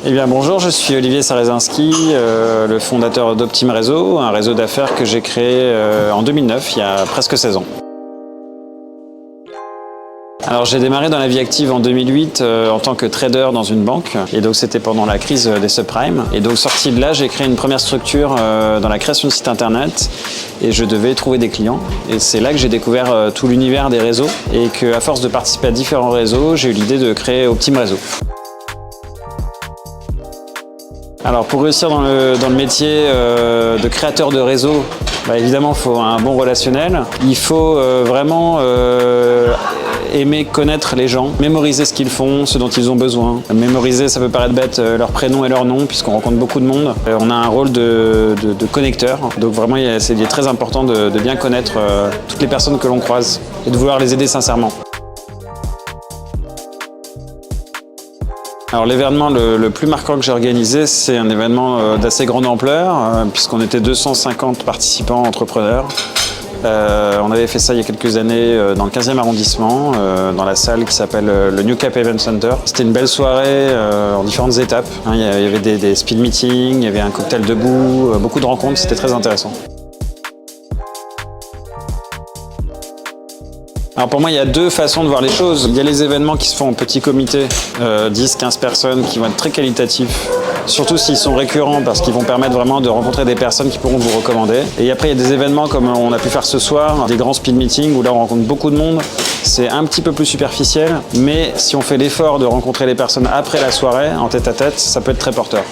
Eh bien bonjour, je suis Olivier Sarezinski, le fondateur d'Optime Réseau, un réseau d'affaires que j'ai créé en 2009, il y a presque 16 ans. Alors j'ai démarré dans la vie active en 2008 en tant que trader dans une banque, et donc c'était pendant la crise des subprimes. Et donc sorti de là, j'ai créé une première structure dans la création de sites internet et je devais trouver des clients. Et c'est là que j'ai découvert tout l'univers des réseaux et qu'à force de participer à différents réseaux, j'ai eu l'idée de créer Optime Réseau. Alors pour réussir dans le métier de créateur de réseau, évidemment il faut un bon relationnel. Il faut vraiment aimer connaître les gens, mémoriser ce qu'ils font, ce dont ils ont besoin. Mémoriser, ça peut paraître bête, leur prénom et leur nom, puisqu'on rencontre beaucoup de monde. On a un rôle de connecteur, donc vraiment c'est très important de bien connaître toutes les personnes que l'on croise et de vouloir les aider sincèrement. Alors l'événement le plus marquant que j'ai organisé, c'est un événement d'assez grande ampleur, puisqu'on était 250 participants entrepreneurs. On avait fait ça il y a quelques années dans le 15e arrondissement, dans la salle qui s'appelle le New Cap Event Center. C'était une belle soirée en différentes étapes. Il y avait des speed meetings, il y avait un cocktail debout, beaucoup de rencontres, c'était très intéressant. Alors pour moi, il y a deux façons de voir les choses. Il y a les événements qui se font en petit comité, 10-15 personnes, qui vont être très qualitatifs, surtout s'ils sont récurrents, parce qu'ils vont permettre vraiment de rencontrer des personnes qui pourront vous recommander. Et après, il y a des événements comme on a pu faire ce soir, des grands speed meetings, où là on rencontre beaucoup de monde. C'est un petit peu plus superficiel, mais si on fait l'effort de rencontrer les personnes après la soirée, en tête-à-tête, ça peut être très porteur.